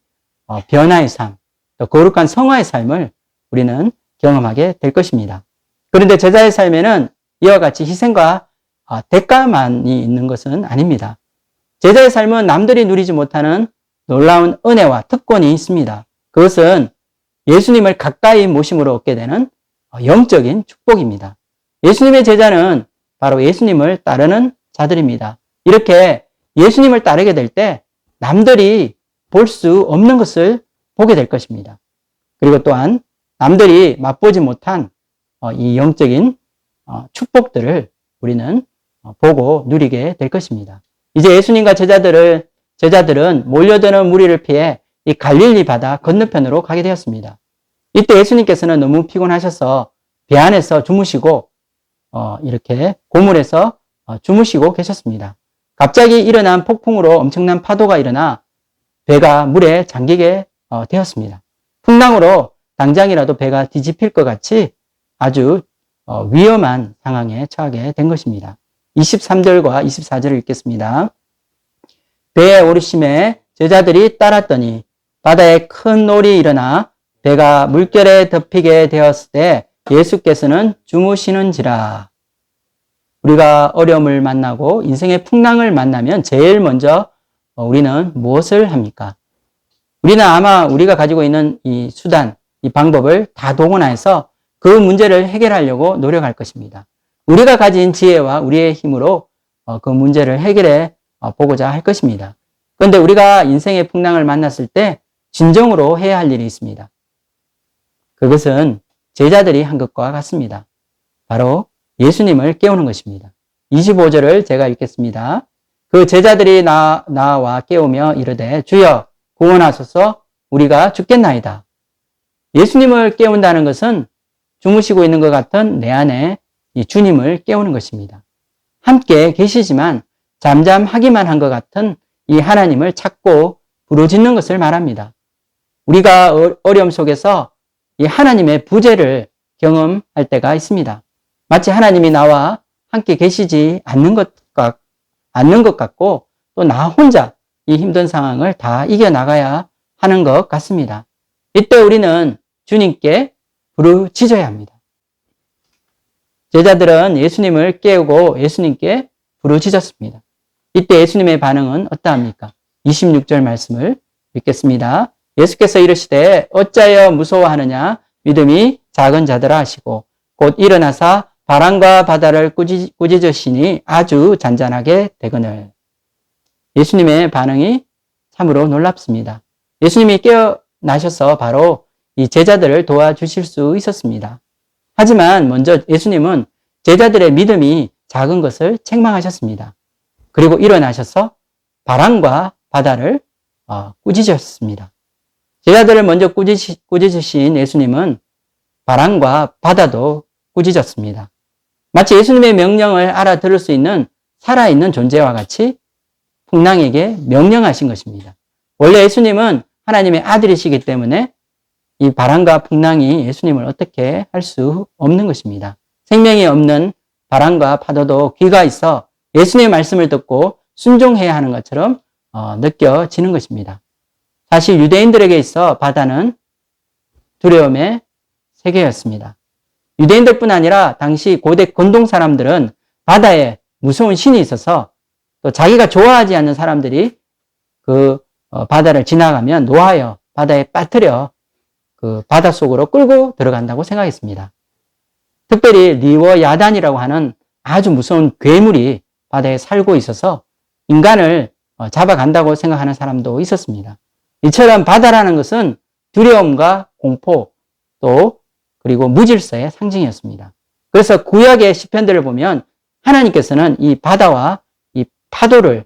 변화의 삶, 또 거룩한 성화의 삶을 우리는 경험하게 될 것입니다. 그런데 제자의 삶에는 이와 같이 희생과 대가만이 있는 것은 아닙니다. 제자의 삶은 남들이 누리지 못하는 놀라운 은혜와 특권이 있습니다. 그것은 예수님을 가까이 모심으로 얻게 되는 영적인 축복입니다. 예수님의 제자는 바로 예수님을 따르는 자들입니다. 이렇게 예수님을 따르게 될 때 남들이 볼 수 없는 것을 보게 될 것입니다. 그리고 또한 남들이 맛보지 못한 이 영적인 축복들을 우리는 보고 누리게 될 것입니다. 이제 예수님과 제자들은 몰려드는 무리를 피해 이 갈릴리 바다 건너편으로 가게 되었습니다. 이때 예수님께서는 너무 피곤하셔서 배 안에서 주무시고 이렇게 고물에서 주무시고 계셨습니다. 갑자기 일어난 폭풍으로 엄청난 파도가 일어나 배가 물에 잠기게 되었습니다. 풍랑으로 당장이라도 배가 뒤집힐 것 같이 아주 위험한 상황에 처하게 된 것입니다. 23절과 24절을 읽겠습니다. 배에 오르심에 제자들이 따랐더니 바다에 큰 놀이 일어나 배가 물결에 덮이게 되었을 때 예수께서는 주무시는지라. 우리가 어려움을 만나고 인생의 풍랑을 만나면 제일 먼저 우리는 무엇을 합니까? 우리는 아마 우리가 가지고 있는 이 수단, 이 방법을 다 동원해서 그 문제를 해결하려고 노력할 것입니다. 우리가 가진 지혜와 우리의 힘으로 그 문제를 해결해 보고자 할 것입니다. 그런데 우리가 인생의 풍랑을 만났을 때 진정으로 해야 할 일이 있습니다. 그것은 제자들이 한 것과 같습니다. 바로 예수님을 깨우는 것입니다. 25절을 제가 읽겠습니다. 그 제자들이 나와 깨우며 이르되 주여 구원하소서 우리가 죽겠나이다. 예수님을 깨운다는 것은 주무시고 있는 것 같은 내 안에 이 주님을 깨우는 것입니다. 함께 계시지만 잠잠하기만 한 것 같은 이 하나님을 찾고 부르짖는 것을 말합니다. 우리가 어려움 속에서 이 하나님의 부재를 경험할 때가 있습니다. 마치 하나님이 나와 함께 계시지 않는 것 같고 또 나 혼자 이 힘든 상황을 다 이겨나가야 하는 것 같습니다. 이때 우리는 주님께 부르짖어야 합니다. 제자들은 예수님을 깨우고 예수님께 부르짖었습니다. 이때 예수님의 반응은 어떠합니까? 26절 말씀을 읽겠습니다. 예수께서 이르시되 어찌하여 무서워하느냐 믿음이 작은 자들아 하시고 곧 일어나사 바람과 바다를 꾸짖으시니 아주 잔잔하게 되거늘. 예수님의 반응이 참으로 놀랍습니다. 예수님이 깨어나셔서 바로 이 제자들을 도와주실 수 있었습니다. 하지만 먼저 예수님은 제자들의 믿음이 작은 것을 책망하셨습니다. 그리고 일어나셔서 바람과 바다를 꾸짖으셨습니다. 제자들을 먼저 꾸짖으신 예수님은 바람과 바다도 꾸짖었습니다. 마치 예수님의 명령을 알아들을 수 있는 살아있는 존재와 같이 풍랑에게 명령하신 것입니다. 원래 예수님은 하나님의 아들이시기 때문에 이 바람과 풍랑이 예수님을 어떻게 할 수 없는 것입니다. 생명이 없는 바람과 파도도 귀가 있어 예수님의 말씀을 듣고 순종해야 하는 것처럼 느껴지는 것입니다. 사실 유대인들에게 있어 바다는 두려움의 세계였습니다. 유대인들뿐 아니라 당시 고대 건동 사람들은 바다에 무서운 신이 있어서 또 자기가 좋아하지 않는 사람들이 그 바다를 지나가면 노하여 바다에 빠뜨려 그 바닷속으로 끌고 들어간다고 생각했습니다. 특별히 리워 야단이라고 하는 아주 무서운 괴물이 바다에 살고 있어서 인간을 잡아간다고 생각하는 사람도 있었습니다. 이처럼 바다라는 것은 두려움과 공포 또 그리고 무질서의 상징이었습니다. 그래서 구약의 시편들을 보면 하나님께서는 이 바다와 이 파도를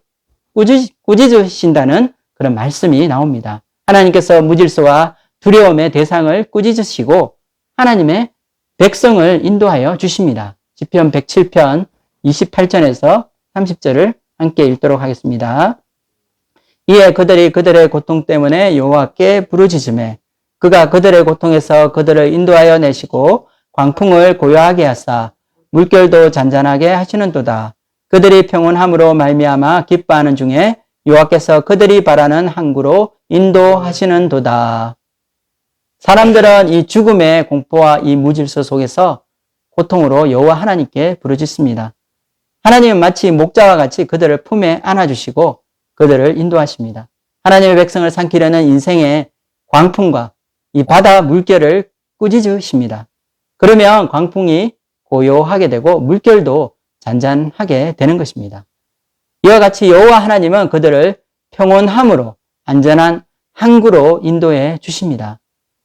꾸짖으신다는 그런 말씀이 나옵니다. 하나님께서 무질서와 두려움의 대상을 꾸짖으시고 하나님의 백성을 인도하여 주십니다. 시편 107편 28절에서 30절을 함께 읽도록 하겠습니다. 이에 그들이 그들의 고통 때문에 여호와께 부르짖으매 그가 그들의 고통에서 그들을 인도하여 내시고 광풍을 고요하게 하사 물결도 잔잔하게 하시는도다. 그들이 평온함으로 말미암아 기뻐하는 중에 여호와께서 그들이 바라는 항구로 인도하시는도다. 사람들은 이 죽음의 공포와 이 무질서 속에서 고통으로 여호와 하나님께 부르짖습니다. 하나님은 마치 목자와 같이 그들을 품에 안아주시고 그들을 인도하십니다. 하나님의 백성을 삼키려는 인생의 광풍과 이 바다 물결을 꾸짖으십니다. 그러면 광풍이 고요하게 되고 물결도 잔잔하게 되는 것입니다. 이와 같이 여호와 하나님은 그들을 평온함으로 안전한 항구로 인도해 주십니다.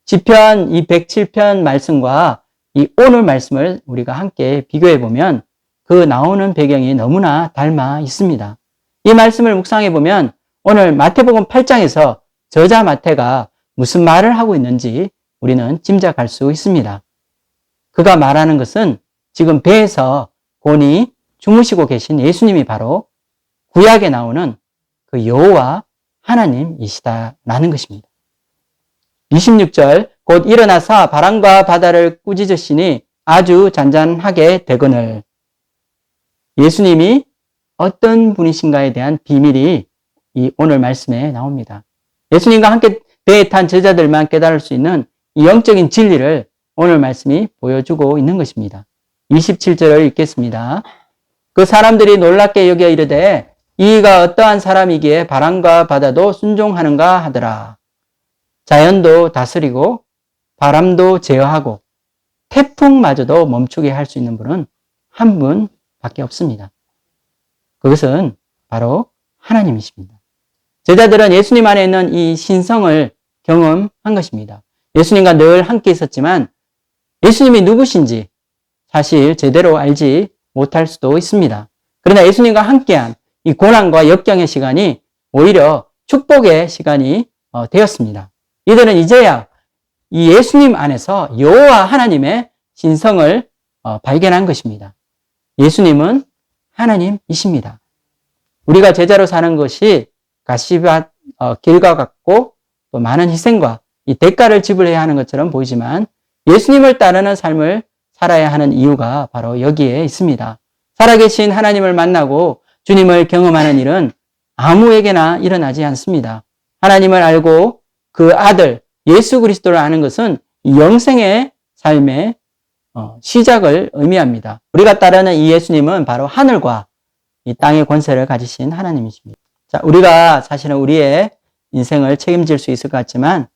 시편 이 107편 말씀과 이 오늘 말씀을 우리가 함께 비교해 보면 그 나오는 배경이 너무나 닮아 있습니다. 이 말씀을 묵상해 보면 오늘 마태복음 8장에서 저자 마태가 무슨 말을 하고 있는지 우리는 짐작할 수 있습니다. 그가 말하는 것은 지금 배에서 곤히 주무시고 계신 예수님이 바로 구약에 나오는 그 여호와 하나님이시다라는 것입니다. 26절 곧 일어나사 바람과 바다를 꾸짖으시니 아주 잔잔하게 되거늘. 예수님이 어떤 분이신가에 대한 비밀이 이 오늘 말씀에 나옵니다. 예수님과 함께 배에 탄 제자들만 깨달을 수 있는 이 영적인 진리를 오늘 말씀이 보여주고 있는 것입니다. 27절을 읽겠습니다. 그 사람들이 놀랍게 여겨 이르되 이가 어떠한 사람이기에 바람과 바다도 순종하는가 하더라. 자연도 다스리고 바람도 제어하고 태풍마저도 멈추게 할 수 있는 분은 한 분밖에 없습니다. 그것은 바로 하나님이십니다. 제자들은 예수님 안에 있는 이 신성을 경험한 것입니다. 예수님과 늘 함께 있었지만 예수님이 누구신지 사실 제대로 알지 못할 수도 있습니다. 그러나 예수님과 함께한 이 고난과 역경의 시간이 오히려 축복의 시간이 되었습니다. 이들은 이제야 이 예수님 안에서 여호와 하나님의 신성을 발견한 것입니다. 예수님은 하나님이십니다. 우리가 제자로 사는 것이 가시밭 길과 같고 또 많은 희생과 이 대가를 지불해야 하는 것처럼 보이지만 예수님을 따르는 삶을 살아야 하는 이유가 바로 여기에 있습니다. 살아계신 하나님을 만나고 주님을 경험하는 일은 아무에게나 일어나지 않습니다. 하나님을 알고 그 아들 예수 그리스도를 아는 것은 영생의 삶의 시작을 의미합니다. 우리가 따르는 이 예수님은 바로 하늘과 이 땅의 권세를 가지신 하나님이십니다. 자, 우리가 사실은 우리의 인생을 책임질 수 있을 것 같지만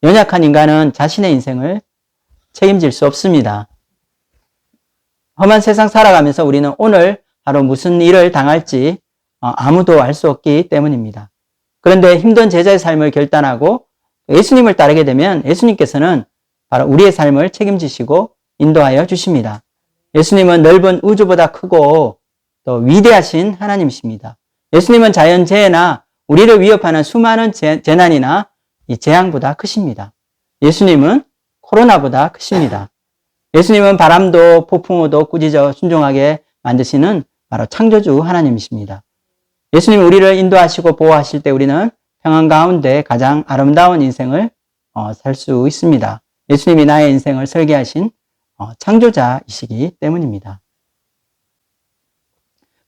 연약한 인간은 자신의 인생을 책임질 수 없습니다. 험한 세상 살아가면서 우리는 오늘 하루 무슨 일을 당할지 아무도 알 수 없기 때문입니다. 그런데 힘든 제자의 삶을 결단하고 예수님을 따르게 되면 예수님께서는 바로 우리의 삶을 책임지시고 인도하여 주십니다. 예수님은 넓은 우주보다 크고 또 위대하신 하나님이십니다. 예수님은 자연재해나 우리를 위협하는 수많은 재난이나 이 재앙보다 크십니다. 예수님은 코로나보다 크십니다. 예수님은 바람도 폭풍우도 꾸짖어 순종하게 만드시는 바로 창조주 하나님이십니다. 예수님이 우리를 인도하시고 보호하실 때 우리는 평안 가운데 가장 아름다운 인생을 살 수 있습니다. 예수님이 나의 인생을 설계하신 창조자이시기 때문입니다.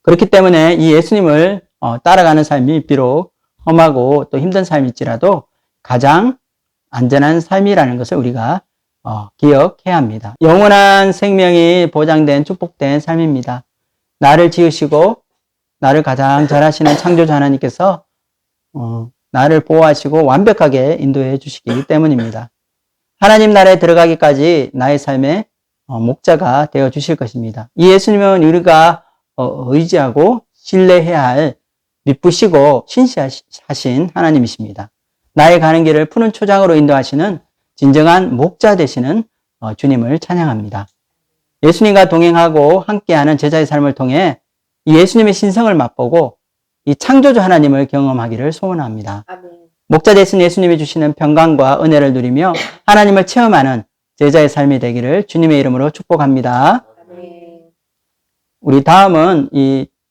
그렇기 때문에 이 예수님을 따라가는 삶이 비록 험하고 또 힘든 삶일지라도 가장 안전한 삶이라는 것을 우리가 기억해야 합니다. 영원한 생명이 보장된 축복된 삶입니다. 나를 지으시고 나를 가장 잘하시는 창조자 하나님께서 나를 보호하시고 완벽하게 인도해 주시기 때문입니다. 하나님 나라에 들어가기까지 나의 삶의 목자가 되어 주실 것입니다. 이 예수님은 우리가 의지하고 신뢰해야 할 미쁘시고 신실하신 하나님이십니다. 나의 가는 길을 푸른 초장으로 인도하시는 진정한 목자 되시는 주님을 찬양합니다. 예수님과 동행하고 함께하는 제자의 삶을 통해 이 예수님의 신성을 맛보고 이 창조주 하나님을 경험하기를 소원합니다. 아멘. 목자 되신 예수님이 주시는 평강과 은혜를 누리며 하나님을 체험하는 제자의 삶이 되기를 주님의 이름으로 축복합니다. 아멘. 우리 다음은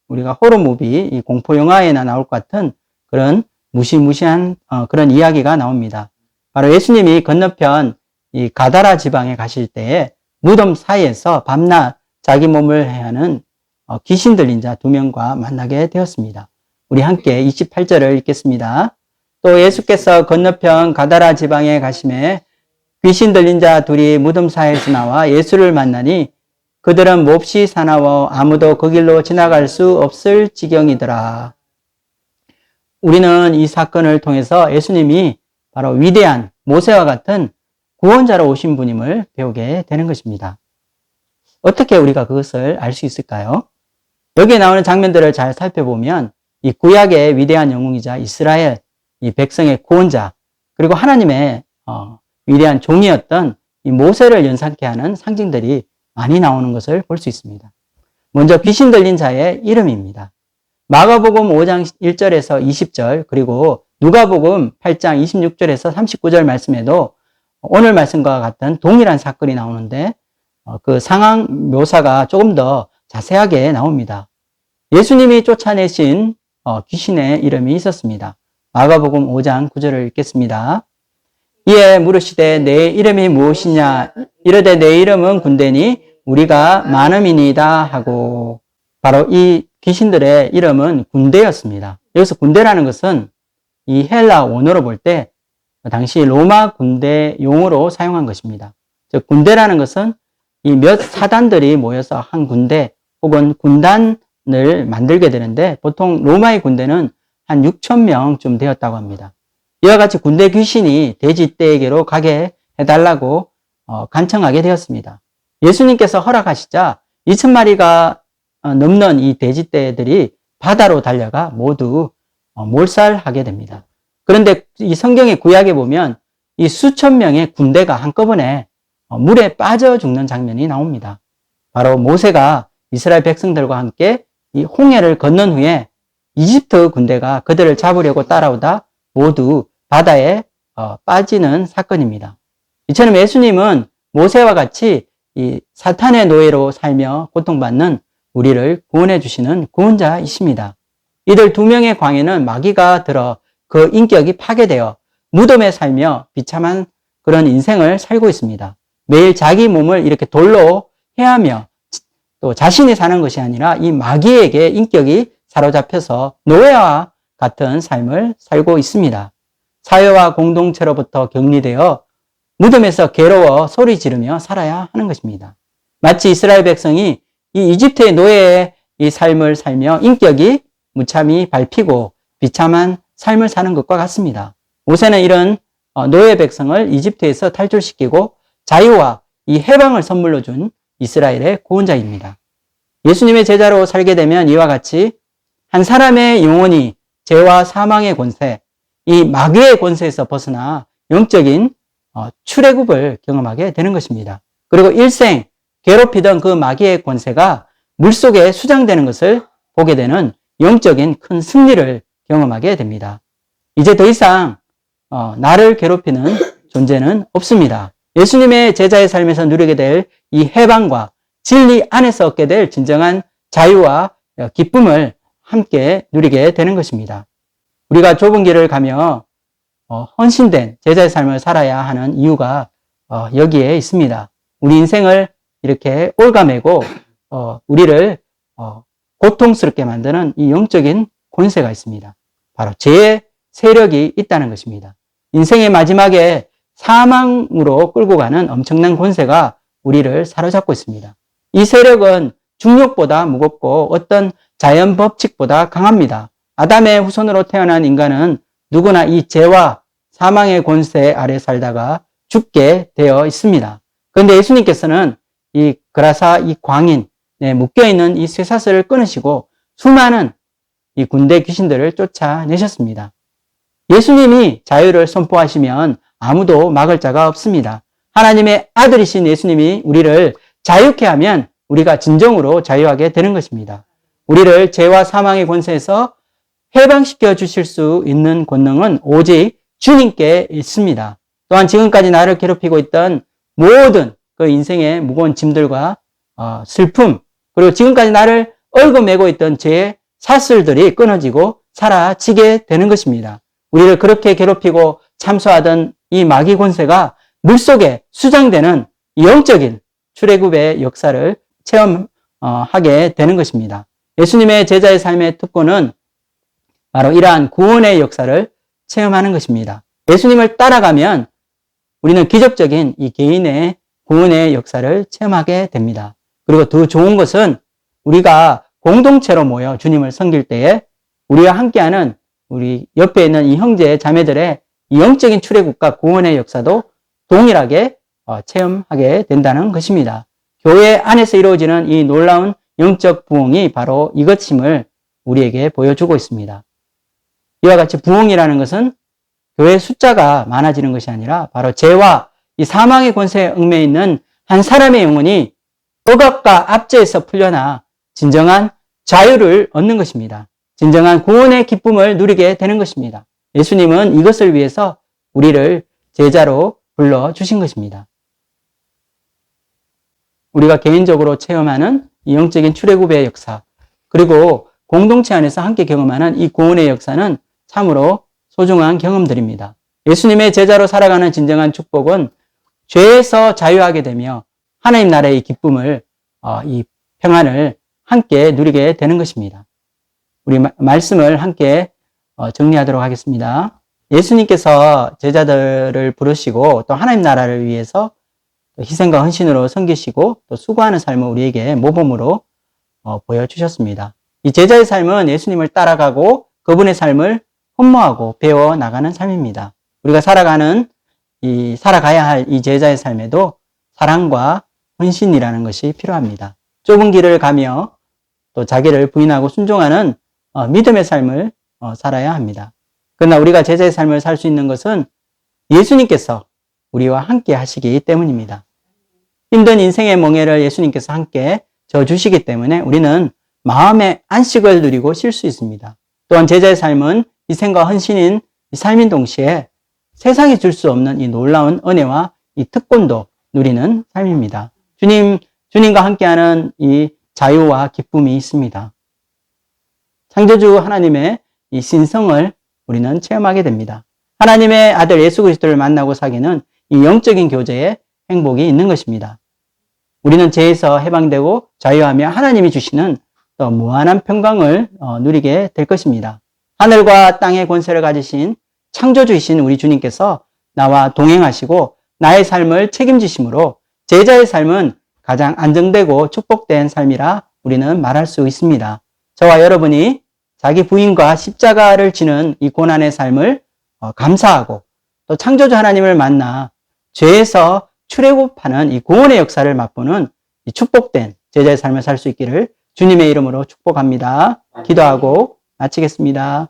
우리가 호러 무비, 이 공포 영화에나 나올 것 같은 그런 무시무시한 그런 이야기가 나옵니다. 바로 예수님이 건너편 이 가다라 지방에 가실 때에 무덤 사이에서 밤낮 자기 몸을 해하는 귀신 들린 자 2명과 만나게 되었습니다. 우리 함께 28절을 읽겠습니다. 또 예수께서 건너편 가다라 지방에 가심에 귀신 들린 자 둘이 무덤 사이에서 나와 예수를 만나니 그들은 몹시 사나워 아무도 그 길로 지나갈 수 없을 지경이더라. 우리는 이 사건을 통해서 예수님이 바로 위대한 모세와 같은 구원자로 오신 분임을 배우게 되는 것입니다. 어떻게 우리가 그것을 알 수 있을까요? 여기에 나오는 장면들을 잘 살펴보면 이 구약의 위대한 영웅이자 이스라엘 이 백성의 구원자 그리고 하나님의 위대한 종이었던 이 모세를 연상케 하는 상징들이 많이 나오는 것을 볼 수 있습니다. 먼저 귀신 들린 자의 이름입니다. 마가복음 5장 1절에서 20절 그리고 누가복음 8장 26절에서 39절 말씀에도 오늘 말씀과 같은 동일한 사건이 나오는데 그 상황 묘사가 조금 더 자세하게 나옵니다. 예수님이 쫓아내신 귀신의 이름이 있었습니다. 마가복음 5장 9절을 읽겠습니다. 이에 물으시되 내 이름이 무엇이냐 이르되 내 이름은 군대니 우리가 많음이니이다 하고 바로 이 귀신들의 이름은 군대였습니다. 여기서 군대라는 것은 이 헬라 원어로 볼 때 당시 로마 군대 용어로 사용한 것입니다. 즉 군대라는 것은 이 몇 사단들이 모여서 한 군대 혹은 군단을 만들게 되는데 보통 로마의 군대는 한 6,000명쯤 되었다고 합니다. 이와 같이 군대 귀신이 돼지떼에게로 가게 해달라고 간청하게 되었습니다. 예수님께서 허락하시자 2,000마리가 넘는 이 돼지떼들이 바다로 달려가 모두 몰살하게 됩니다. 그런데 이 성경의 구약에 보면 이 수천 명의 군대가 한꺼번에 물에 빠져 죽는 장면이 나옵니다. 바로 모세가 이스라엘 백성들과 함께 이 홍해를 건넌 후에 이집트 군대가 그들을 잡으려고 따라오다 모두 바다에 빠지는 사건입니다. 이처럼 예수님은 모세와 같이 이 사탄의 노예로 살며 고통받는 우리를 구원해 주시는 구원자이십니다. 이들 2명의 광에는 마귀가 들어 그 인격이 파괴되어 무덤에 살며 비참한 그런 인생을 살고 있습니다. 매일 자기 몸을 이렇게 돌로 해하며 또 자신이 사는 것이 아니라 이 마귀에게 인격이 사로잡혀서 노예와 같은 삶을 살고 있습니다. 사회와 공동체로부터 격리되어 무덤에서 괴로워 소리 지르며 살아야 하는 것입니다. 마치 이스라엘 백성이 이 이집트의 노예의 이 삶을 살며 인격이 무참히 밟히고 비참한 삶을 사는 것과 같습니다. 모세는 이런 노예 백성을 이집트에서 탈출시키고 자유와 이 해방을 선물로 준 이스라엘의 구원자입니다. 예수님의 제자로 살게 되면 이와 같이 한 사람의 영혼이 죄와 사망의 권세, 이 마귀의 권세에서 벗어나 영적인 출애굽을 경험하게 되는 것입니다. 그리고 일생 괴롭히던 그 마귀의 권세가 물속에 수장되는 것을 보게 되는 영적인 큰 승리를 경험하게 됩니다. 이제 더 이상 나를 괴롭히는 존재는 없습니다. 예수님의 제자의 삶에서 누리게 될 이 해방과 진리 안에서 얻게 될 진정한 자유와 기쁨을 함께 누리게 되는 것입니다. 우리가 좁은 길을 가며 헌신된 제자의 삶을 살아야 하는 이유가 여기에 있습니다. 우리 인생을 이렇게 올가매고 우리를 고통스럽게 만드는 이 영적인 권세가 있습니다. 바로 죄의 세력이 있다는 것입니다. 인생의 마지막에 사망으로 끌고 가는 엄청난 권세가 우리를 사로잡고 있습니다. 이 세력은 중력보다 무겁고 어떤 자연 법칙보다 강합니다. 아담의 후손으로 태어난 인간은 누구나 이 죄와 사망의 권세 아래 살다가 죽게 되어 있습니다. 그런데 예수님께서는 이 그라사 이 광인에 묶여있는 이 쇠사슬을 끊으시고 수많은 이 군대 귀신들을 쫓아내셨습니다. 예수님이 자유를 선포하시면 아무도 막을 자가 없습니다. 하나님의 아들이신 예수님이 우리를 자유케 하면 우리가 진정으로 자유하게 되는 것입니다. 우리를 죄와 사망의 권세에서 해방시켜 주실 수 있는 권능은 오직 주님께 있습니다. 또한 지금까지 나를 괴롭히고 있던 모든 그 인생의 무거운 짐들과 슬픔, 그리고 지금까지 나를 얽어매고 있던 죄의 사슬들이 끊어지고 사라지게 되는 것입니다. 우리를 그렇게 괴롭히고 참소하던 이 마귀 권세가 물속에 수장되는 영적인 출애굽의 역사를 체험하게 되는 것입니다. 예수님의 제자의 삶의 특권은 바로 이러한 구원의 역사를 체험하는 것입니다. 예수님을 따라가면 우리는 기적적인 이 개인의 구원의 역사를 체험하게 됩니다. 그리고 더 좋은 것은 우리가 공동체로 모여 주님을 섬길 때에 우리와 함께하는 우리 옆에 있는 이 형제 자매들의 이 영적인 출애굽과 구원의 역사도 동일하게 체험하게 된다는 것입니다. 교회 안에서 이루어지는 이 놀라운 영적 부흥이 바로 이것임을 우리에게 보여주고 있습니다. 이와 같이 부흥이라는 것은 교회 숫자가 많아지는 것이 아니라 바로 죄와 이 사망의 권세에 얽매여 있는 한 사람의 영혼이 억압과 압제에서 풀려나 진정한 자유를 얻는 것입니다. 진정한 구원의 기쁨을 누리게 되는 것입니다. 예수님은 이것을 위해서 우리를 제자로 불러주신 것입니다. 우리가 개인적으로 체험하는 이 영적인 출애굽의 역사, 그리고 공동체 안에서 함께 경험하는 이 구원의 역사는 참으로 소중한 경험들입니다. 예수님의 제자로 살아가는 진정한 축복은 죄에서 자유하게 되며 하나님 나라의 기쁨을, 이 평안을 함께 누리게 되는 것입니다. 우리 말씀을 함께 정리하도록 하겠습니다. 예수님께서 제자들을 부르시고 또 하나님 나라를 위해서 희생과 헌신으로 섬기시고 또 수고하는 삶을 우리에게 모범으로 보여주셨습니다. 이 제자의 삶은 예수님을 따라가고 그분의 삶을 흠모하고 배워 나가는 삶입니다. 우리가 살아가야 할 이 제자의 삶에도 사랑과 헌신이라는 것이 필요합니다. 좁은 길을 가며 또 자기를 부인하고 순종하는 믿음의 삶을 살아야 합니다. 그러나 우리가 제자의 삶을 살 수 있는 것은 예수님께서 우리와 함께 하시기 때문입니다. 힘든 인생의 멍에를 예수님께서 함께 져주시기 때문에 우리는 마음의 안식을 누리고 쉴 수 있습니다. 또한 제자의 삶은 희생과 헌신인 삶인 동시에 세상이 줄 수 없는 이 놀라운 은혜와 이 특권도 누리는 삶입니다. 주님과 함께하는 이 자유와 기쁨이 있습니다. 창조주 하나님의 이 신성을 우리는 체험하게 됩니다. 하나님의 아들 예수 그리스도를 만나고 사귀는 이 영적인 교제에 행복이 있는 것입니다. 우리는 죄에서 해방되고 자유하며 하나님이 주시는 또 무한한 평강을 누리게 될 것입니다. 하늘과 땅의 권세를 가지신 창조주이신 우리 주님께서 나와 동행하시고 나의 삶을 책임지심으로 제자의 삶은 가장 안정되고 축복된 삶이라 우리는 말할 수 있습니다. 저와 여러분이 자기 부인과 십자가를 지는 이 고난의 삶을 감사하고 또 창조주 하나님을 만나 죄에서 출애굽하는 이 구원의 역사를 맛보는 이 축복된 제자의 삶을 살 수 있기를 주님의 이름으로 축복합니다. 기도하고 마치겠습니다.